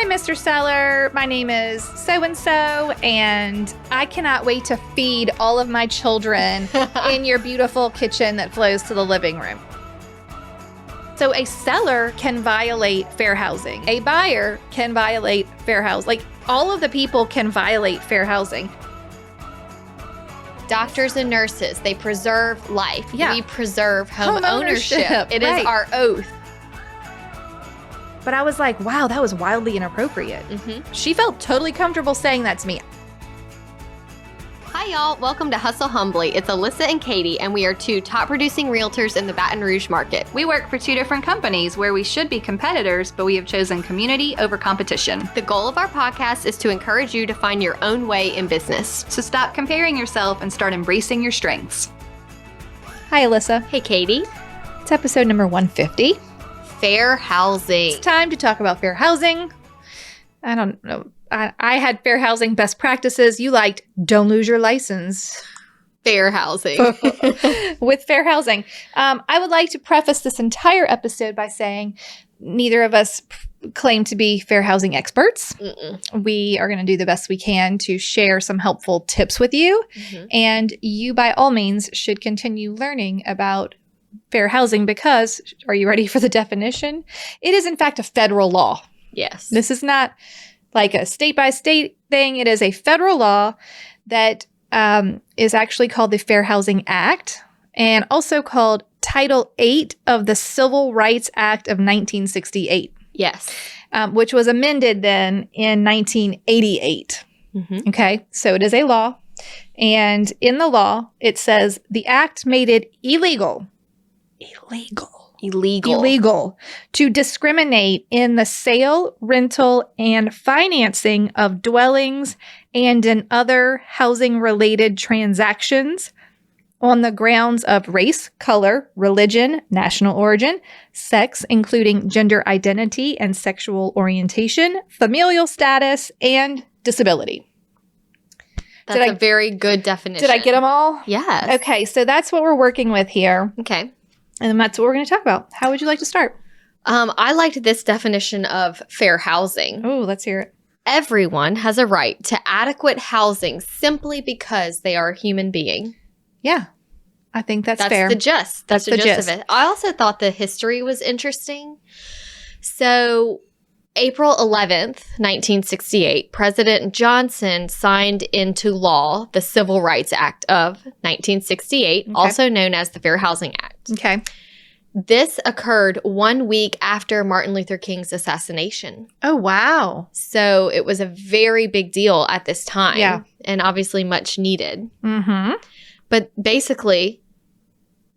Hi, Mr. Seller. My name is so-and-so, and I cannot wait to feed all of my children in your beautiful kitchen that flows to the living room. So a seller can violate fair housing. A buyer can violate fair housing. Like, all of the people can violate fair housing. Doctors and nurses, they preserve life. Yeah. We preserve home ownership. It right. is our oath. But I was like, wow, that was wildly inappropriate. Mm-hmm. She felt totally comfortable saying that to me. Hi, y'all. Welcome to Hustle Humbly. It's Alyssa and Katie, and we are two top producing realtors in the Baton Rouge market. We work for two different companies where we should be competitors, but we have chosen community over competition. The goal of our podcast is to encourage you to find your own way in business. So stop comparing yourself and start embracing your strengths. Hi, Alyssa. Hey, Katie. It's episode number 150. Fair housing. It's time to talk about fair housing. I don't know. I had fair housing best practices. You liked don't lose your license. Fair housing. With fair housing. I would like to preface this entire episode by saying neither of us claim to be fair housing experts. Mm-mm. We are going to do the best we can to share some helpful tips with you. Mm-hmm. And you, by all means, should continue learning about fair housing because, are you ready for the definition? It is, in fact, a federal law. Yes. This is not like a state-by-state thing. It is a federal law that is actually called the Fair Housing Act and also called Title VIII of the Civil Rights Act of 1968. Yes. Which was amended then in 1988. Mm-hmm. Okay, so it is a law. And in the law, it says the act made it illegal to discriminate in the sale, rental, and financing of dwellings and in other housing-related transactions on the grounds of race, color, religion, national origin, sex, including gender identity and sexual orientation, familial status, and disability. That's a very good definition. Did I get them all? Yes. Okay, so that's what we're working with here. Okay. And that's what we're going to talk about. How would you like to start? I liked this definition of fair housing. Oh, let's hear it. Everyone has a right to adequate housing simply because they are a human being. Yeah, I think that's fair. That's the gist. That's the gist of it. I also thought the history was interesting. So, April 11th, 1968, President Johnson signed into law the Civil Rights Act of 1968, also known as the Fair Housing Act. Okay. This occurred 1 week after Martin Luther King's assassination. Oh, wow. So it was a very big deal at this time. Yeah. And obviously much needed. Mm-hmm. But basically,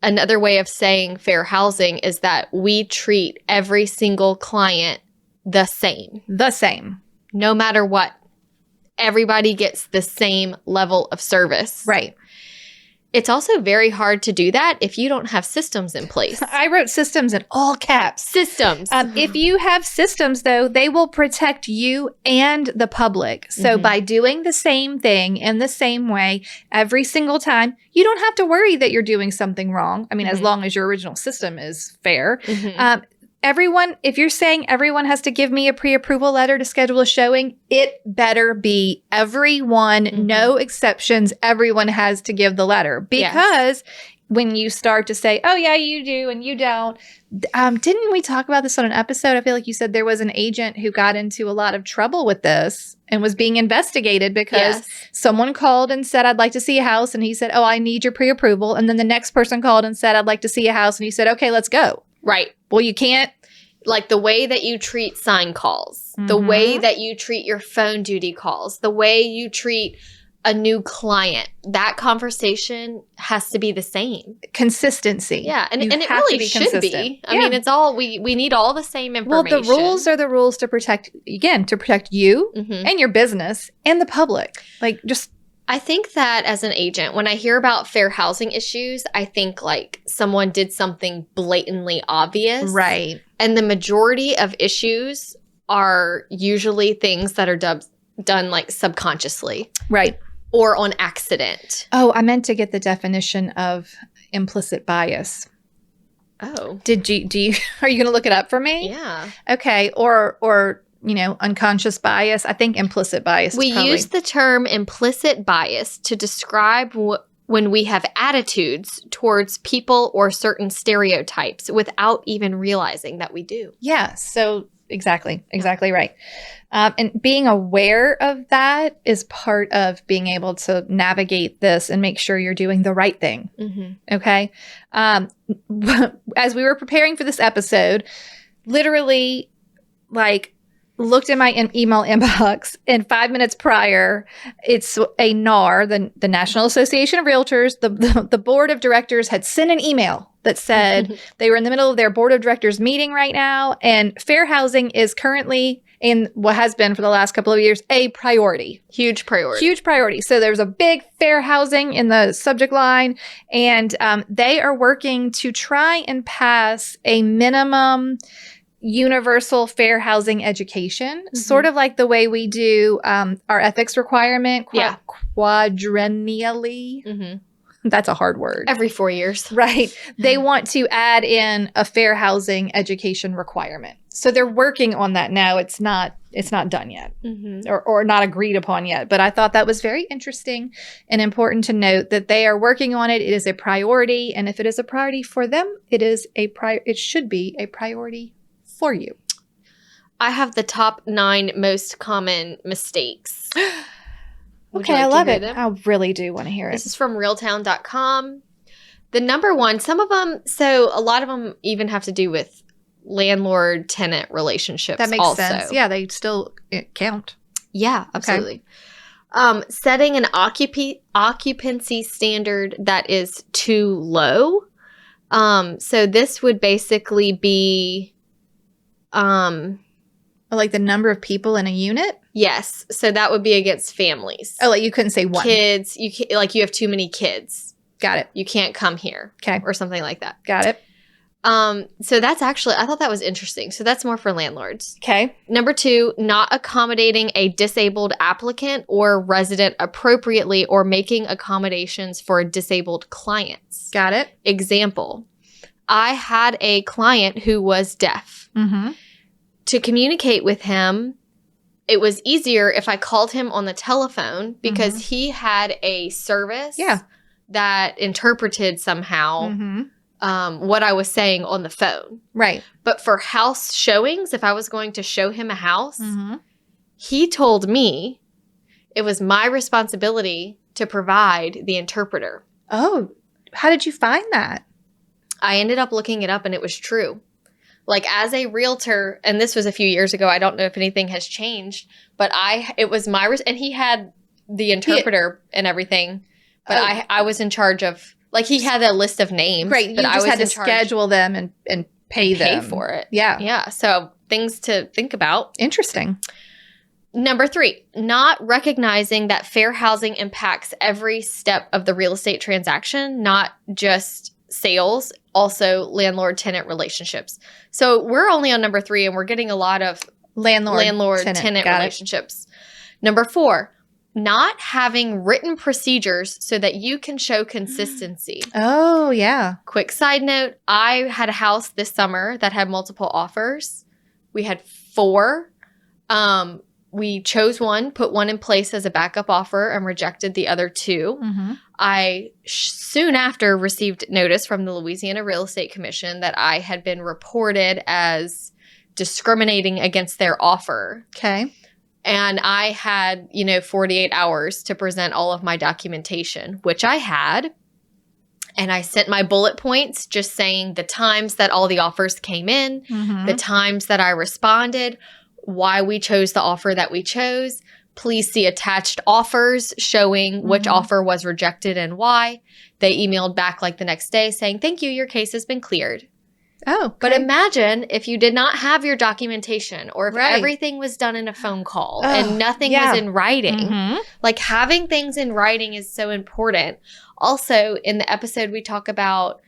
another way of saying fair housing is that we treat every single client the same. The same. No matter what. Everybody gets the same level of service. Right. It's also very hard to do that if you don't have systems in place. I wrote systems in all caps. Systems. If you have systems, though, they will protect you and the public. So by doing the same thing in the same way every single time, you don't have to worry that you're doing something wrong. I mean, as long as your original system is fair. Everyone, if you're saying everyone has to give me a pre-approval letter to schedule a showing, it better be everyone, no exceptions. Everyone has to give the letter because when you start to say, oh, yeah, you do and you don't. Didn't we talk about this on an episode? I feel like you said there was an agent who got into a lot of trouble with this and was being investigated because someone called and said, I'd like to see a house. And he said, oh, I need your pre-approval. And then the next person called and said, I'd like to see a house. And he said, okay, let's go. Right. Well, you can't. Like the way that you treat sign calls, the way that you treat your phone duty calls, the way you treat a new client, that conversation has to be the same. Consistency. Yeah, and it really should be. I mean, it's all, we need all the same information. Well, the rules are the rules to protect, again, to protect you and your business and the public. Like, just I think that as an agent, when I hear about fair housing issues, I think like someone did something blatantly obvious. Right. And the majority of issues are usually things that are done like subconsciously. Right. Or on accident. Oh, I meant to get the definition of implicit bias. Oh. Do you are you going to look it up for me? Yeah. Okay. Or unconscious bias. I think implicit bias. We use the term implicit bias to describe when we have attitudes towards people or certain stereotypes without even realizing that we do. Yeah. So exactly right. And being aware of that is part of being able to navigate this and make sure you're doing the right thing. Mm-hmm. Okay. As we were preparing for this episode, literally looked in my email inbox, and 5 minutes prior, it's a NAR, the National Association of Realtors, the board of directors had sent an email that said they were in the middle of their board of directors meeting right now, and fair housing is currently, in what has been for the last couple of years, a priority. Huge priority. So there's a big fair housing in the subject line, and they are working to try and pass a minimum universal fair housing education, sort of like the way we do our ethics requirement quadrennially. Mm-hmm. That's a hard word. Every 4 years. Right. They want to add in a fair housing education requirement. So they're working on that now. It's not done yet, or not agreed upon yet. But I thought that was very interesting and important to note that they are working on it. It is a priority. And if it is a priority for them, it should be a priority for you. I have the top 9 most common mistakes. Okay, I love it. I really do want to hear it. This is from realtown.com. The number one, some of them, so a lot of them even have to do with landlord-tenant relationships. That makes also. sense. Yeah, they still count. Yeah, absolutely. Okay. Setting an occupancy standard that is too low. So this would basically be like the number of people in a unit? Yes. So that would be against families. Oh, like you couldn't say one. Kids, you have too many kids. Got it. You can't come here. Okay. Or something like that. Got it. So that's actually, I thought that was interesting. So that's more for landlords. Okay. Number 2, not accommodating a disabled applicant or resident appropriately or making accommodations for disabled clients. Got it. Example, I had a client who was deaf. Mm-hmm. To communicate with him, it was easier if I called him on the telephone because he had a service that interpreted somehow what I was saying on the phone. Right. But for house showings, if I was going to show him a house, he told me it was my responsibility to provide the interpreter. Oh, how did you find that? I ended up looking it up and it was true. Like as a realtor, and this was a few years ago, I don't know if anything has changed, but it was my, and he had the interpreter and everything, but I was in charge of, like he had a list of names. Right, you but just had to schedule them and pay them. Pay for it. Yeah. Yeah, so things to think about. Interesting. Number 3, not recognizing that fair housing impacts every step of the real estate transaction, not just sales, also landlord-tenant relationships. So we're only on number 3 and we're getting a lot of landlord-tenant relationships. Number 4, not having written procedures so that you can show consistency. Oh, yeah. Quick side note, I had a house this summer that had multiple offers. We had 4. We chose one, put one in place as a backup offer, and rejected the other 2. Mm-hmm. I soon after received notice from the Louisiana Real Estate Commission that I had been reported as discriminating against their offer. Okay. And I had, 48 hours to present all of my documentation, which I had. And I sent my bullet points just saying the times that all the offers came in, the times that I responded, why we chose the offer that we chose. Please see attached offers showing which offer was rejected and why. They emailed back like the next day saying, thank you, your case has been cleared. Oh, okay. But imagine if you did not have your documentation or if everything was done in a phone call and nothing was in writing. Like having things in writing is so important. Also, in the episode, we talk about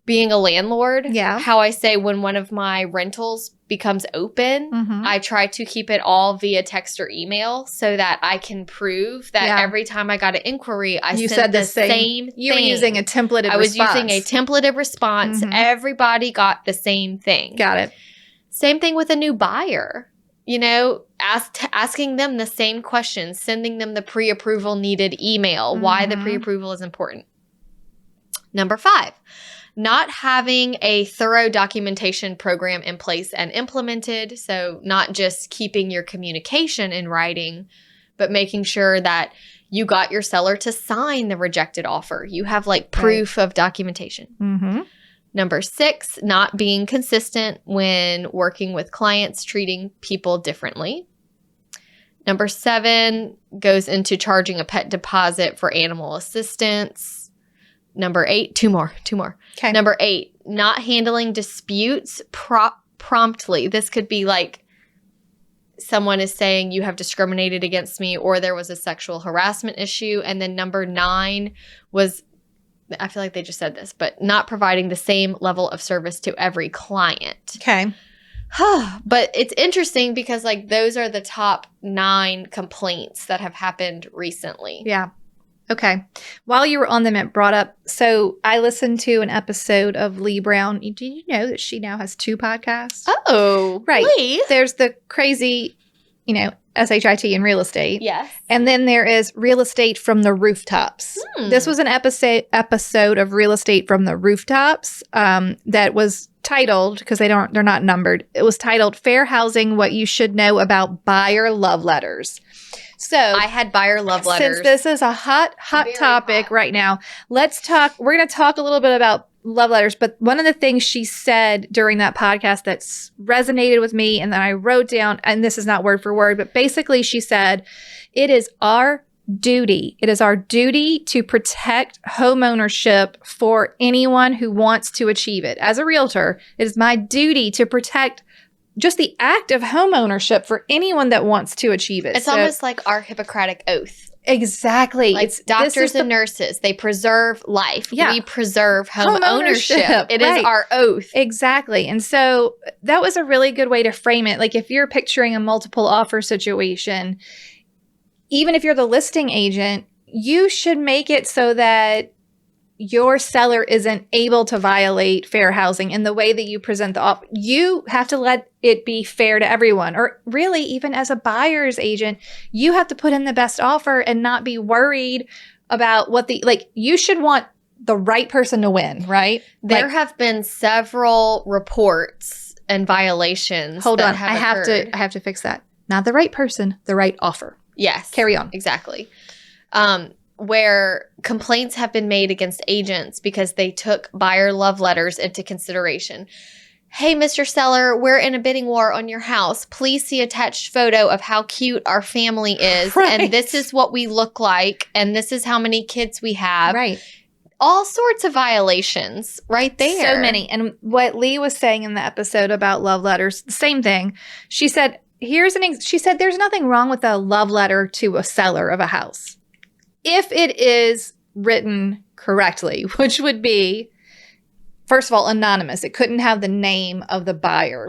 being a landlord. Yeah. How I say when one of my rentals becomes open, I try to keep it all via text or email so that I can prove that every time I got an inquiry, you sent said the same thing. You were using a templated response. I was using a templated response. Everybody got the same thing. Got it. Same thing with a new buyer. asking them the same questions, sending them the pre-approval needed email, why the pre-approval is important. Number 5, not having a thorough documentation program in place and implemented. So not just keeping your communication in writing, but making sure that you got your seller to sign the rejected offer. You have proof of documentation. Mm-hmm. Number 6, not being consistent when working with clients, treating people differently. Number 7 goes into charging a pet deposit for animal assistance. Number 8, two more. Okay. Number 8, not handling disputes promptly. This could be someone is saying you have discriminated against me, or there was a sexual harassment issue. And then number 9 was, I feel like they just said this, but not providing the same level of service to every client. Okay. But it's interesting because those are the top 9 complaints that have happened recently. Yeah. Okay. While you were on them, it brought up, so I listened to an episode of Lee Brown. Did you know that she now has 2 podcasts? Oh, right. Lee. There's the crazy, SHIT in real estate. Yes. And then there is Real Estate from the Rooftops. This was an episode of Real Estate from the Rooftops that was titled, because they're not numbered, it was titled Fair Housing, What You Should Know About Buyer Love Letters. So I had buyer love letters. Since this is a hot topic right now, we're going to talk a little bit about love letters. But one of the things she said during that podcast that's resonated with me and that I wrote down, and this is not word for word, but basically she said, it is our duty to protect homeownership for anyone who wants to achieve it. As a realtor, it is my duty to protect just the act of homeownership for anyone that wants to achieve it. It's almost like our Hippocratic oath. Exactly. It's doctors and nurses. They preserve life. Yeah. We preserve home ownership. It right. is our oath. Exactly. And so that was a really good way to frame it. If you're picturing a multiple offer situation, even if you're the listing agent, you should make it so that your seller isn't able to violate fair housing in the way that you present the offer. You have to let it be fair to everyone. Or really, even as a buyer's agent, you have to put in the best offer and not be worried about what you should want the right person to win, right? There have been several reports and violations. Hold on. I have to fix that. Not the right person, the right offer. Yes. Carry on. Exactly. Where complaints have been made against agents because they took buyer love letters into consideration. Hey, Mr. Seller, we're in a bidding war on your house. Please see attached photo of how cute our family is. Right. And this is what we look like. And this is how many kids we have. Right. All sorts of violations right there. So many. And what Lee was saying in the episode about love letters, same thing. She said, there's nothing wrong with a love letter to a seller of a house, if it is written correctly, which would be, first of all, anonymous. It couldn't have the name of the buyer.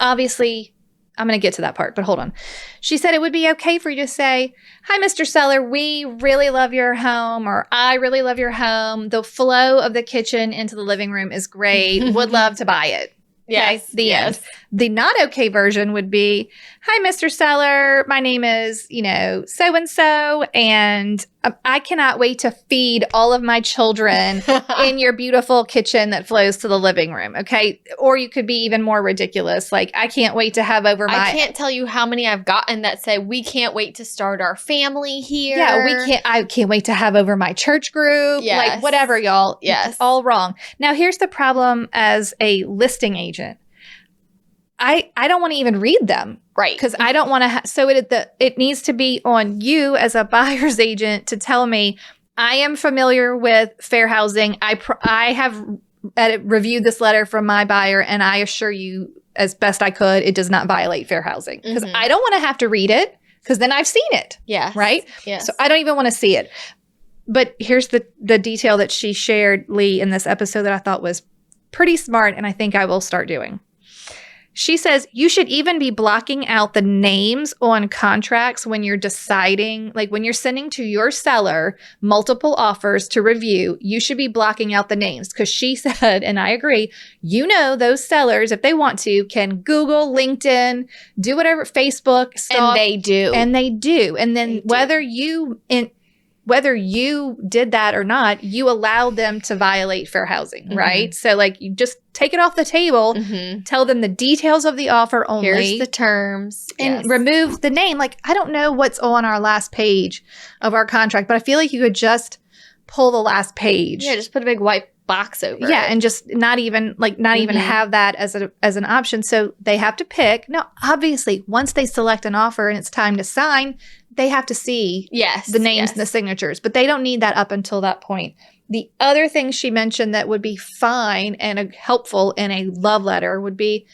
Obviously, I'm going to get to that part, but hold on. She said it would be okay for you to say, hi, Mr. Seller, we really love your home, or I really love your home. The flow of the kitchen into the living room is great. Would love to buy it. Yes. Okay, the end. The not okay version would be, hi, Mr. Seller, my name is, so-and-so, and I cannot wait to feed all of my children in your beautiful kitchen that flows to the living room, okay? Or you could be even more ridiculous, I can't wait to have over I can't tell you how many I've gotten that say, we can't wait to start our family here. Yeah, I can't wait to have over my church group. Yes. Whatever, y'all. Yes. It's all wrong. Now, here's the problem as a listing agent. I don't want to even read them. Right. Because I don't want to. It needs to be on you as a buyer's agent to tell me, I am familiar with fair housing. I have reviewed this letter from my buyer, and I assure you, as best I could, it does not violate fair housing. Because I don't want to have to read it, because then I've seen it. Yeah. Right? Yes. So I don't even want to see it. But here's the detail that she shared, Lee, in this episode that I thought was pretty smart, and I think I will start doing. She says you should even be blocking out the names on contracts when you're deciding, like when you're sending to your seller multiple offers to review, you should be blocking out the names. Because she said, and I agree, those sellers, if they want to, can Google, LinkedIn, do whatever, Facebook, and they do. And they do. And then whether you did that or not, you allowed them to violate fair housing, right? So like you just take it off the table, tell them the details of the offer only. Here's the terms. And remove the name. Like, I don't know what's on our last page of our contract, but I feel like you could just pull the last page. Yeah, just put a big white box over it. Yeah, and just not even have that as an option. So they have to pick. Now, obviously, once they select an offer and it's time to sign, they have to see the names and the signatures, but they don't need that up until that point. The other thing she mentioned that would be fine and helpful in a love letter would be,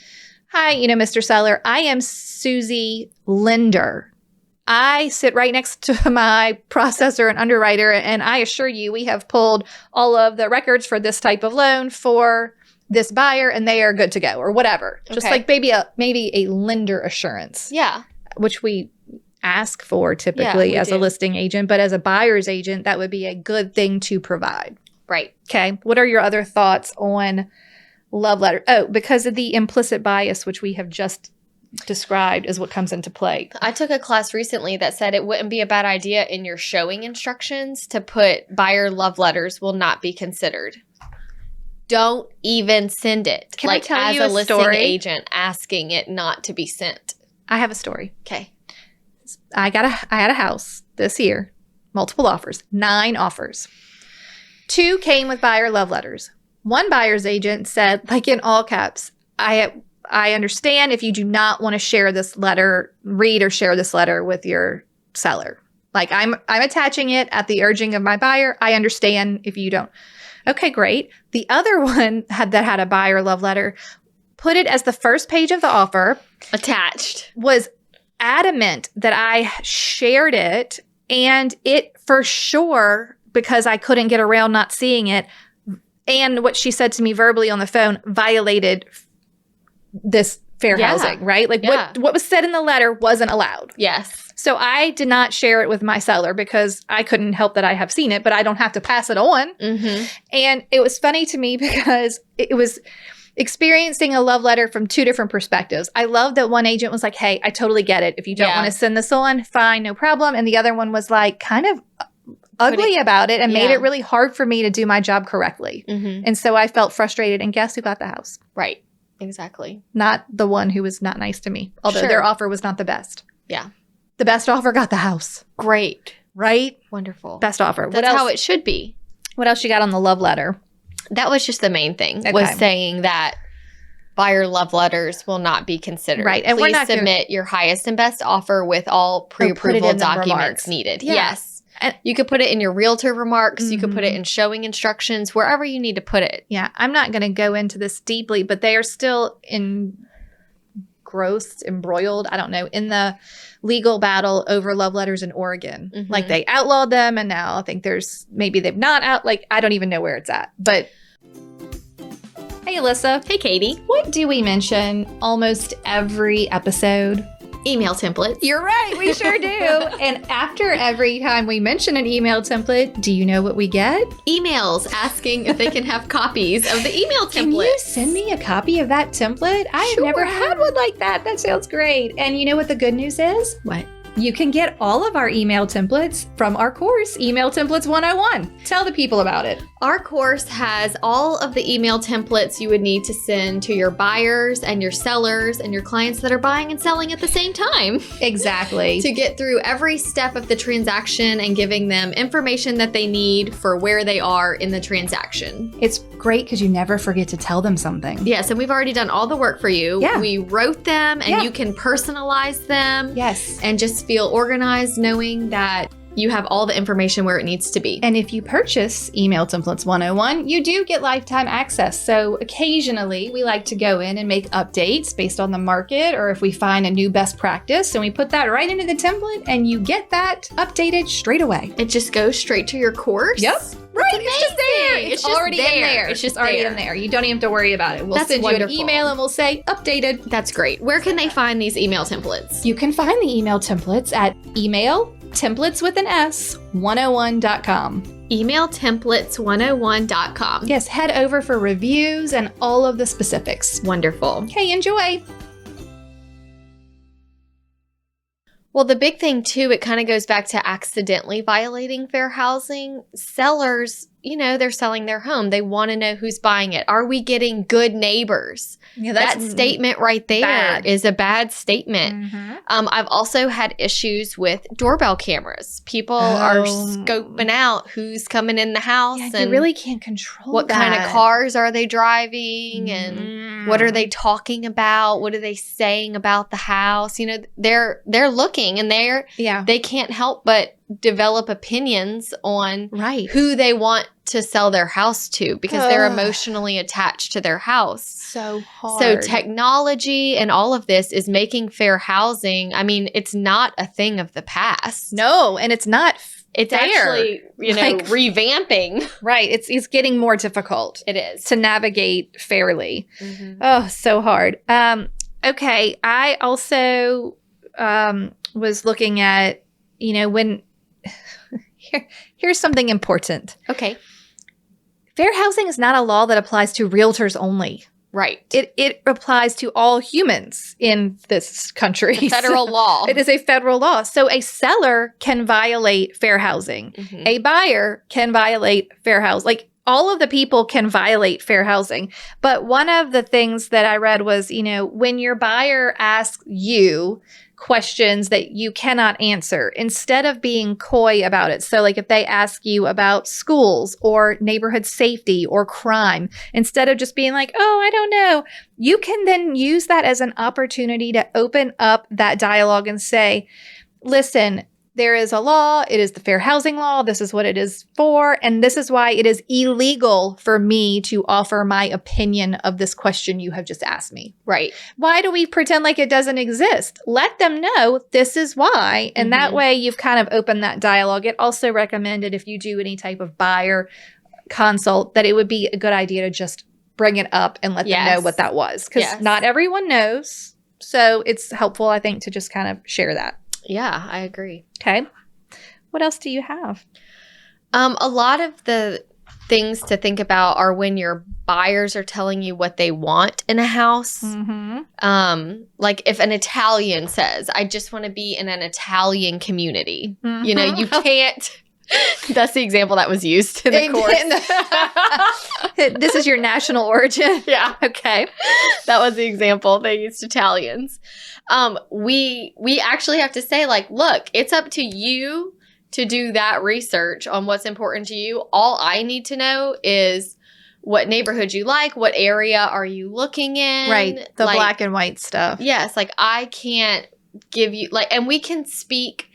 hi, Mr. Seller, I am Susie Linder. I sit right next to my processor and underwriter, and I assure you we have pulled all of the records for this type of loan for this buyer, and they are good to go, or whatever. Just like maybe a lender assurance. Yeah. Which we ask for typically as a listing agent, but as a buyer's agent, that would be a good thing to provide. Right. Okay. What are your other thoughts on love letter? Oh, because of the implicit bias, which we have just described, is what comes into play. I took a class recently that said it wouldn't be a bad idea in your showing instructions to put buyer love letters will not be considered. Don't even send it. Can I tell you a listing story? agent asking it not to be sent. I have a story. Okay. I had a house this year, multiple offers, 9 offers. 2 came with buyer love letters. One buyer's agent said, like in all caps, I understand if you do not want to share this letter, read or share this letter with your seller. Like I'm attaching it at the urging of my buyer. I understand if you don't. Okay, great. The other one that had a buyer love letter, put it as the first page of the offer. Attached. Was adamant that I shared it, and it for sure, because I couldn't get around not seeing it, and what she said to me verbally on the phone violated this fair housing, right? Like what was said in the letter wasn't allowed. Yes. So I did not share it with my seller because I couldn't help that I have seen it, but I don't have to pass it on. And it was funny to me because it was experiencing a love letter from 2 different perspectives. I love that one agent was like, hey, I totally get it. If you don't want to send this on, fine, no problem. And the other one was like kind of ugly about it and made it really hard for me to do my job correctly. And so I felt frustrated. And guess who got the house? Right. Exactly. Not the one who was not nice to me, although their offer was not the best. Yeah. The best offer got the house. Great. Right? Wonderful. Best offer. That's how it should be. What else you got on the love letter? That was just the main thing, was saying that buyer love letters will not be considered. Right. And please we're not submit your highest and best offer with all pre-approval documents needed. Yeah. Yes. And you could put it in your realtor remarks. You could put it in showing instructions, wherever you need to put it. Yeah. I'm not going to go into this deeply, but they are still embroiled, I don't know, in the legal battle over love letters in Oregon. Like they outlawed them, and now I think maybe they've not I don't even know where it's at. But hey, Alyssa. Hey, Katie. What do we mention almost every episode? Email templates. You're right. We sure do. And after every time we mention an email template, do you know what we get? Emails asking if they can have copies of the email template. Can you send me a copy of that template? I have never had one like that. That sounds great. And you know what the good news is? What? You can get all of our email templates from our course, Email Templates 101. Tell the people about it. Our course has all of the email templates you would need to send to your buyers and your sellers and your clients that are buying and selling at the same time. Exactly. To get through every step of the transaction and giving them information that they need for where they are in the transaction. It's great because you never forget to tell them something. Yes, and we've already done all the work for you. Yeah. We wrote them, and you can personalize them. Yes. And just feel organized knowing that you have all the information where it needs to be. And if you purchase Email Templates 101, you do get lifetime access. So occasionally we like to go in and make updates based on the market, or if we find a new best practice, and we put that right into the template, and you get that updated straight away. It just goes straight to your course? Yep. Right, it's just there. It's just already in there. It's just already there. in there. You don't even have to worry about it. We'll That's send wonderful. you an email and we'll say updated. That's great. Where can they find these email templates? You can find the email templates at emailtemplates101.com. Emailtemplates101.com. Yes, head over for reviews and all of the specifics. Wonderful. Okay, enjoy. Well, the big thing too, it kind of goes back to accidentally violating fair housing. Sellers, they're selling their home. They want to know who's buying it. Are we getting good neighbors? Yeah, that statement right there is a bad statement. Mm-hmm. I've also had issues with doorbell cameras. People are scoping out who's coming in the house Yeah, and you really can't control what kind of cars are they driving and what are they talking about? What are they saying about the house? They're looking and they can't help but develop opinions on who they want to sell their house to because they're emotionally attached to their house. So hard. So technology and all of this is making fair housing. I mean, it's not a thing of the past. No, and it's not It's fair. actually, revamping. Right. It's getting more difficult. It is. To navigate fairly. Mm-hmm. Oh, so hard. Okay. I also was looking at, when here's something important. Okay. Fair housing is not a law that applies to realtors only. Right. It applies to all humans in this country. It's a federal law. It is a federal law. So a seller can violate fair housing. Mm-hmm. A buyer can violate fair housing. Like all of the people can violate fair housing. But one of the things that I read was, when your buyer asks you questions that you cannot answer, instead of being coy about it. So like if they ask you about schools or neighborhood safety or crime, instead of just being like, oh, I don't know, you can then use that as an opportunity to open up that dialogue and say, listen, there is a law. It is the fair housing law. This is what it is for. And this is why it is illegal for me to offer my opinion of this question you have just asked me. Right. Why do we pretend like it doesn't exist? Let them know this is why. And that way you've kind of opened that dialogue. It also recommended if you do any type of buyer consult that it would be a good idea to just bring it up and let them know what that was. Because not everyone knows. So it's helpful, I think, to just kind of share that. Yeah, I agree. Okay. What else do you have? A lot of the things to think about are when your buyers are telling you what they want in a house. Mm-hmm. Like if an Italian says, I just want to be in an Italian community. Mm-hmm. You can't. That's the example that was used in the course. This is your national origin? Yeah. Okay. That was the example. They used Italians. We actually have to say, like, look, it's up to you to do that research on what's important to you. All I need to know is what neighborhood you like, what area are you looking in. Right. The black and white stuff. Yes. Like I can't give you and we can speak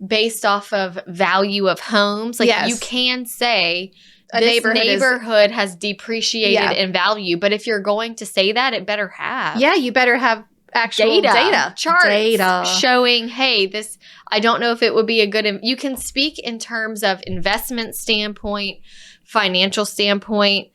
based off of value of homes. Like you can say this neighborhood has depreciated in value. But if you're going to say that, it better have. Yeah, you better have actual data. Charts showing, hey, this, I don't know if it would be a good, you can speak in terms of investment standpoint, financial standpoint.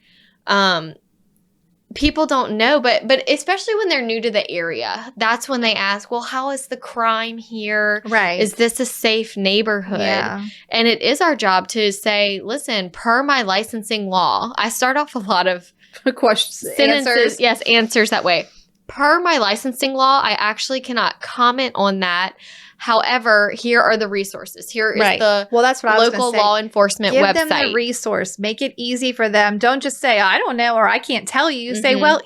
People don't know, but especially when they're new to the area, that's when they ask, well, how is the crime here? Right. Is this a safe neighborhood? Yeah. And it is our job to say, listen, per my licensing law, I start off a lot of questions, sentences. Yes, answers that way. Per my licensing law, I actually cannot comment on that. However, here are the resources. Here is the that's what local law enforcement website. Give them the resource. Make it easy for them. Don't just say, I don't know, or I can't tell you. Say, well,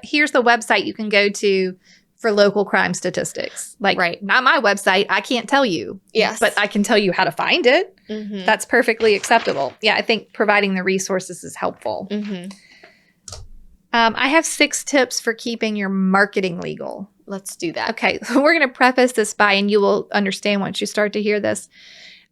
here's the website you can go to for local crime statistics. Like, not my website. I can't tell you. Yes. But I can tell you how to find it. Mm-hmm. That's perfectly acceptable. Yeah, I think providing the resources is helpful. Mm-hmm. I have 6 tips for keeping your marketing legal. Let's do that. Okay, so we're going to preface this by, and you will understand once you start to hear this.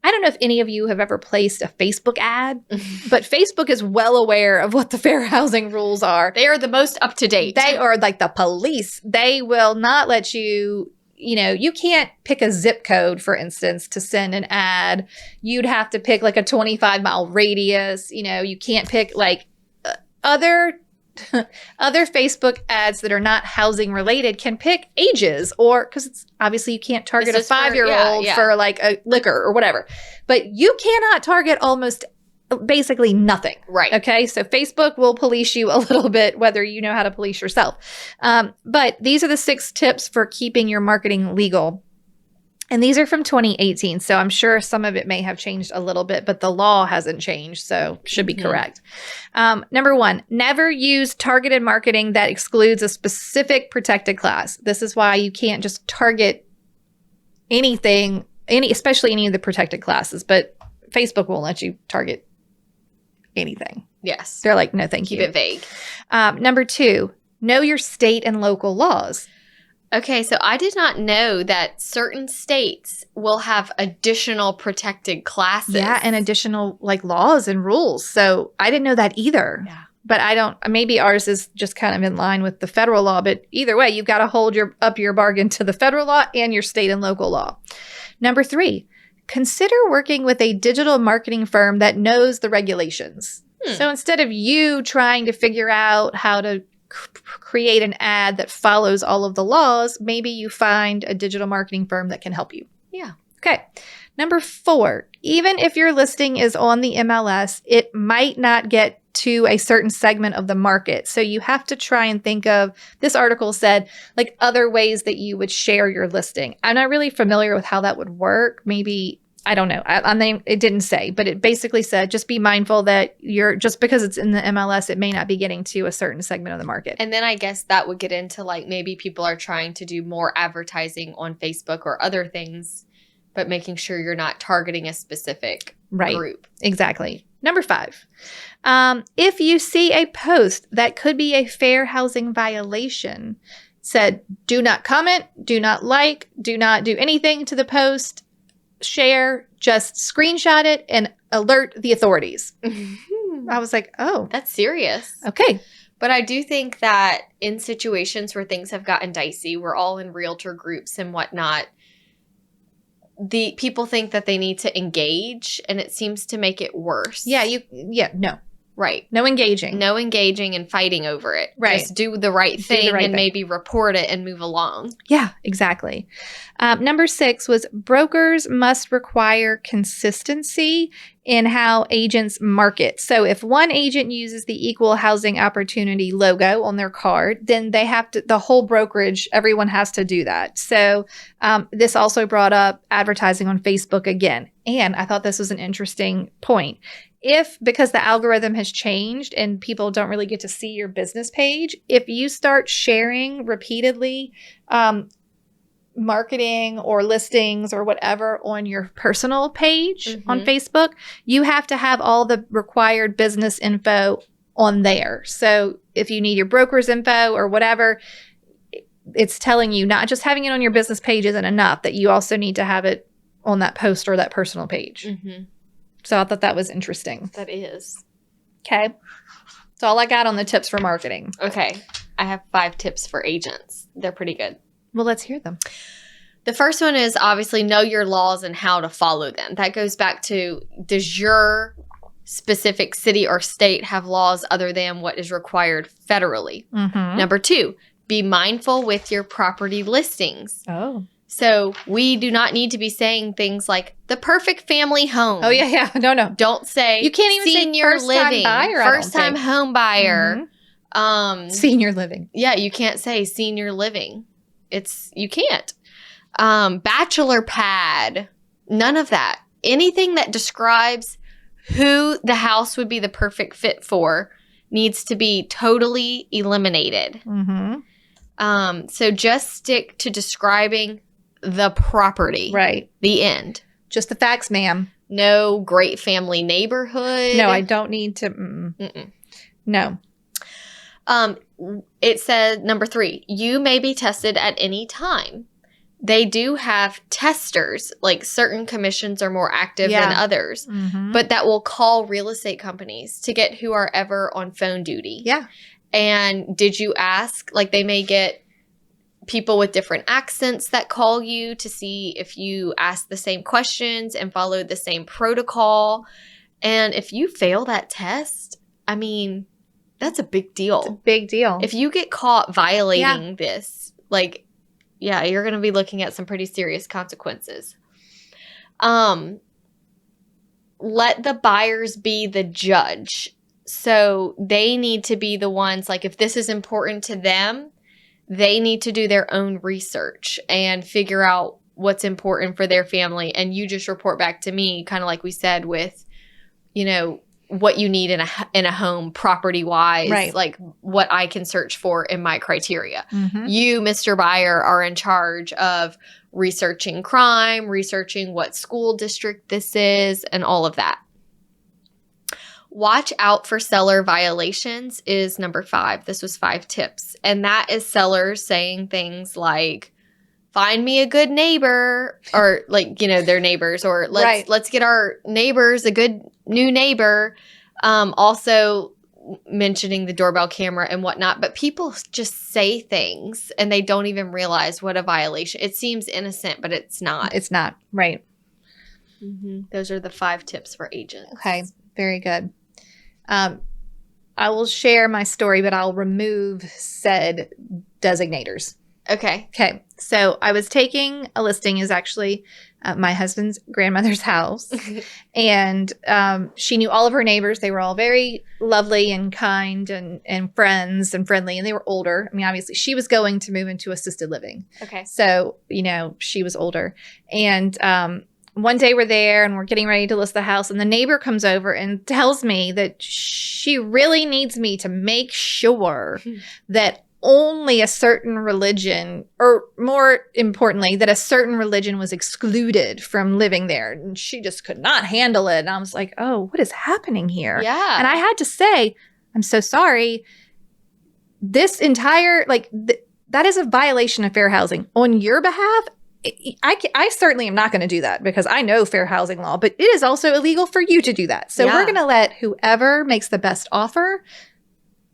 I don't know if any of you have ever placed a Facebook ad, but Facebook is well aware of what the fair housing rules are. They are the most up to date. They are like the police. They will not let you, you can't pick a zip code, for instance, to send an ad. You'd have to pick like a 25-mile radius. You can't pick like other Facebook ads that are not housing related can pick ages, or because it's obviously you can't target a 5-year-old for like a liquor or whatever, but you cannot target almost basically nothing. Right. Okay. So Facebook will police you a little bit, whether you know how to police yourself. But these are the 6 tips for keeping your marketing legal. And these are from 2018. So I'm sure some of it may have changed a little bit, but the law hasn't changed. So should be correct. Number 1, never use targeted marketing that excludes a specific protected class. This is why you can't just target anything, especially any of the protected classes, but Facebook won't let you target anything. Yes. They're like, no, thank you. Keep it vague. Number 2, know your state and local laws. Okay, so I did not know that certain states will have additional protected classes. Yeah, and additional like laws and rules. So I didn't know that either. Yeah. But maybe ours is just kind of in line with the federal law. But either way, you've got to hold up your bargain to the federal law and your state and local law. Number 3, consider working with a digital marketing firm that knows the regulations. So instead of you trying to figure out how to create an ad that follows all of the laws, maybe you find a digital marketing firm that can help you. Yeah. Okay. Number 4, even if your listing is on the MLS, it might not get to a certain segment of the market. So you have to try and think of, this article said, like other ways that you would share your listing. I'm not really familiar with how that would work. Maybe, I don't know. It didn't say, but it basically said, just be mindful that just because it's in the MLS, it may not be getting to a certain segment of the market. And then I guess that would get into like maybe people are trying to do more advertising on Facebook or other things, but making sure you're not targeting a specific group. Exactly. Number 5, if you see a post that could be a fair housing violation, said, do not comment, do not like, do not do anything to the post, share, just screenshot it and alert the authorities. I was like, oh. That's serious. Okay. But I do think that in situations where things have gotten dicey, we're all in realtor groups and whatnot, the people think that they need to engage, and it seems to make it worse. No. Right. No engaging. No engaging and fighting over it. Right. Just do the right thing and maybe report it and move along. Yeah, exactly. Number 6 was brokers must require consistency in how agents market. So if one agent uses the equal housing opportunity logo on their card, then they have to, the whole brokerage, everyone has to do that. So this also brought up advertising on Facebook again. And I thought this was an interesting point. Because the algorithm has changed and people don't really get to see your business page, if you start sharing repeatedly marketing or listings or whatever on your personal page on Facebook, you have to have all the required business info on there. So if you need your broker's info or whatever, it's telling you not just having it on your business page isn't enough, that you also need to have it on that post or that personal page. So I thought that was interesting. That is. Okay. That's all I got on the tips for marketing. Okay. I have 5 tips for agents. They're pretty good. Well, let's hear them. The first one is obviously know your laws and how to follow them. That goes back to, does your specific city or state have laws other than what is required federally? Number 2, be mindful with your property listings. Oh. So we do not need to be saying things like the perfect family home. Oh, yeah. No. Don't say you can't even senior say living, first time home buyer. Senior living. Yeah, you can't say senior living. You can't. Bachelor pad. None of that. Anything that describes who the house would be the perfect fit for needs to be totally eliminated. So just stick to describing the property. Right. The end. Just the facts, ma'am. No great family neighborhood. No, I don't need to. No. It said, number 3, you may be tested at any time. They do have testers, like certain commissions are more active than others, but that will call real estate companies to get who are ever on phone duty. Yeah. And did you ask, like they may get people with different accents that call you to see if you ask the same questions and follow the same protocol. And if you fail that test, I mean, that's a big deal. It's a big deal. If you get caught violating this, like, yeah, you're going to be looking at some pretty serious consequences. Let the buyers be the judge. So they need to be the ones, like, if this is important to them, they need to do their own research and figure out what's important for their family. And you just report back to me, kind of like we said with, you know, what you need in a home property wise, right. like what I can search for in my criteria. Mm-hmm. You, Mr. Buyer, are in charge of researching crime, researching what school district this is, and all of that. Watch out for seller violations is number 5. This was 5 tips. And that is sellers saying things like, find me a good neighbor, or like, you know, their neighbors, or let's get our neighbors a good new neighbor. Also mentioning the doorbell camera and whatnot. But people just say things and they don't even realize what a violation. It seems innocent, but it's not. It's not. Right. Mm-hmm. Those are the 5 tips for agents. Okay. Very good. I will share my story, but I'll remove said designators. Okay. Okay. So I was taking a listing. Is actually my husband's grandmother's house. And she knew all of her neighbors. They were all very lovely and kind and friends and friendly. And they were older. I mean, obviously, she was going to move into assisted living. Okay. So, you know, she was older. And one day we're there and we're getting ready to list the house. And the neighbor comes over and tells me that she really needs me to make sure that only a certain religion, or more importantly, that a certain religion was excluded from living there. And she just could not handle it. And I was like, oh, what is happening here? Yeah. And I had to say, I'm so sorry. This entire, that is a violation of fair housing. On your behalf, I certainly am not going to do that because I know fair housing law, but it is also illegal for you to do that. So we're going to let whoever makes the best offer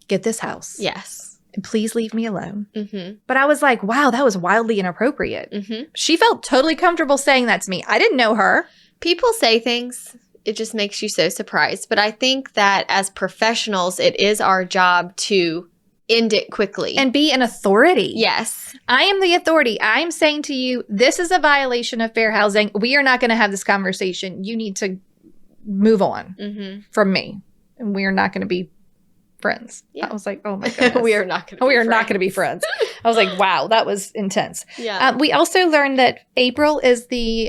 get this house. Yes. And please leave me alone. Mm-hmm. But I was like, wow, that was wildly inappropriate. Mm-hmm. She felt totally comfortable saying that to me. I didn't know her. People say things. It just makes you so surprised. But I think that as professionals, it is our job to end it quickly. And be an authority. Yes. I am the authority. I am saying to you, this is a violation of fair housing. We are not going to have this conversation. You need to move on from me. And we are not going to be friends. Yeah. I was like, oh my goodness. We are not going to be friends. I was like, wow, that was intense. Yeah. We also learned that April is the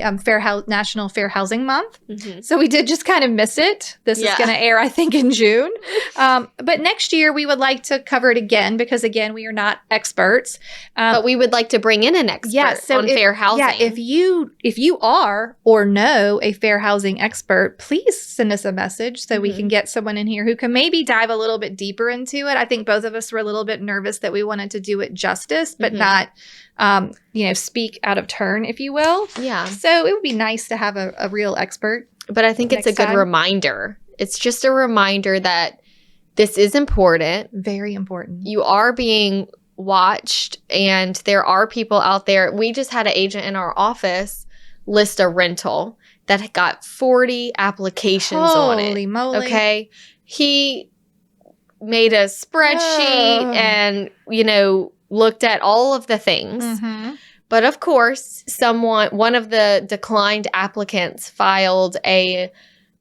National Fair Housing Month. Mm-hmm. So we did just kind of miss it. This is going to air, I think, in June. But next year, we would like to cover it again because, again, we are not experts. But we would like to bring in an expert on fair housing. Yeah, if you are or know a fair housing expert, please send us a message so we can get someone in here who can maybe dive a little bit deeper into it. I think both of us were a little bit nervous that we wanted to do it justice, but not, speak out of turn, if you will. Yeah. So it would be nice to have a real expert. But I think it's a good reminder. It's just a reminder that this is important. Very important. You are being watched, and there are people out there. We just had an agent in our office list a rental that got 40 applications on it. Holy moly. Okay. He made a spreadsheet and, looked at all of the things. Mm-hmm. But of course, one of the declined applicants filed a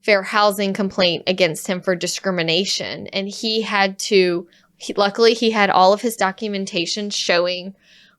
fair housing complaint against him for discrimination. And luckily he had all of his documentation showing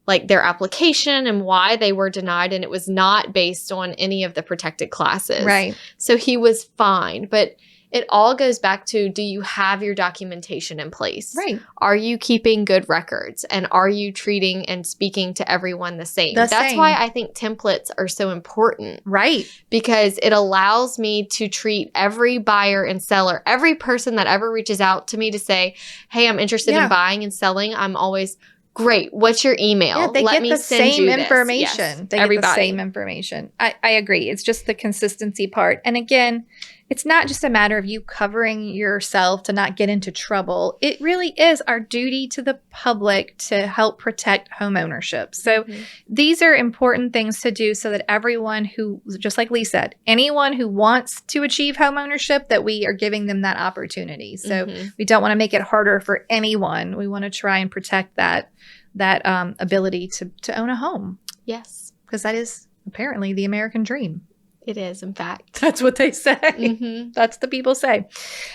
like their application and why they were denied. And it was not based on any of the protected classes. Right. So he was fine. But it all goes back to, do you have your documentation in place? Right. Are you keeping good records? And are you treating and speaking to everyone the same? That's why I think templates are so important. Right. Because it allows me to treat every buyer and seller, every person that ever reaches out to me to say, hey, I'm interested in buying and selling. I'm always, great. What's your email? Yeah, they get the same information. Yes, they get the same information. I agree. It's just the consistency part. And again, it's not just a matter of you covering yourself to not get into trouble. It really is our duty to the public to help protect home ownership. So these are important things to do so that everyone who, just like Lee said, anyone who wants to achieve home ownership, that we are giving them that opportunity. So we don't want to make it harder for anyone. We want to try and protect that ability to own a home. Yes. Because that is apparently the American dream. It is, in fact. That's what they say. That's the people say.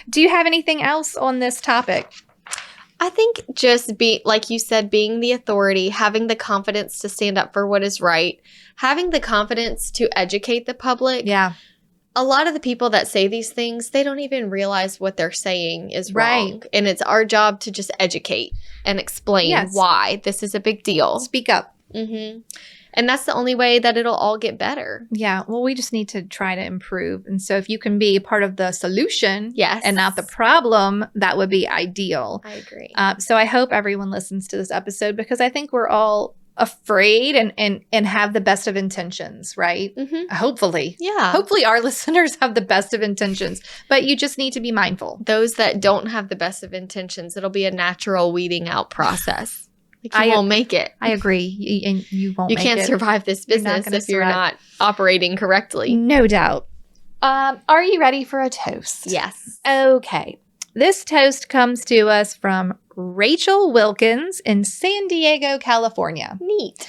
Do you have anything else on this topic? I think just like you said, being the authority, having the confidence to stand up for what is right, having the confidence to educate the public. Yeah. A lot of the people that say these things, they don't even realize what they're saying is wrong. Right. And it's our job to just educate and explain why this is a big deal. Speak up. And that's the only way that it'll all get better. Yeah. Well, we just need to try to improve. And so if you can be part of the solution and not the problem, that would be ideal. I agree. So I hope everyone listens to this episode, because I think we're all afraid and have the best of intentions, right? Hopefully. Yeah. Hopefully our listeners have the best of intentions, but you just need to be mindful. Those that don't have the best of intentions, it'll be a natural weeding out process. You won't make it. I agree. And you won't make it. You can't survive this business if you're not operating correctly. No doubt. Are you ready for a toast? Yes. Okay. This toast comes to us from Rachel Wilkins in San Diego, California. Neat.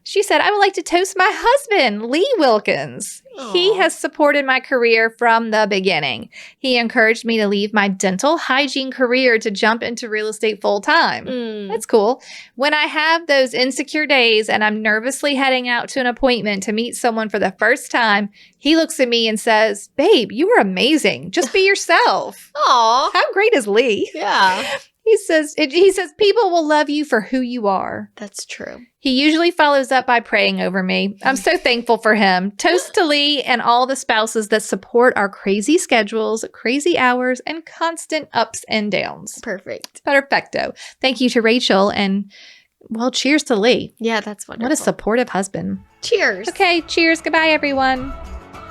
She said, I would like to toast my husband, Lee Wilkins. Aww. He has supported my career from the beginning. He encouraged me to leave my dental hygiene career to jump into real estate full time. That's cool. When I have those insecure days and I'm nervously heading out to an appointment to meet someone for the first time, he looks at me and says, babe, you are amazing. Just be yourself. Aw. How great is Lee? Yeah. He says people will love you for who you are. That's true. He usually follows up by praying over me. I'm so thankful for him. Toast to Lee and all the spouses that support our crazy schedules, crazy hours, and constant ups and downs. Perfect. Perfecto. Thank you to Rachel, and well, cheers to Lee. Yeah, that's wonderful. What a supportive husband. Cheers. Okay, cheers. Goodbye, everyone.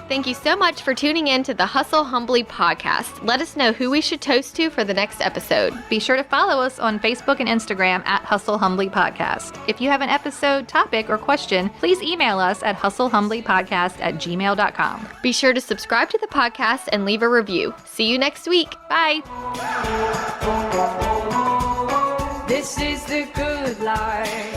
Thank you so much for tuning in to the Hustle Humbly podcast. Let us know who we should toast to for the next episode. Be sure to follow us on Facebook and Instagram at Hustle Humbly Podcast. If you have an episode, topic, or question, please email us at hustlehumblypodcast@gmail.com. Be sure to subscribe to the podcast and leave a review. See you next week. Bye. This is the good life.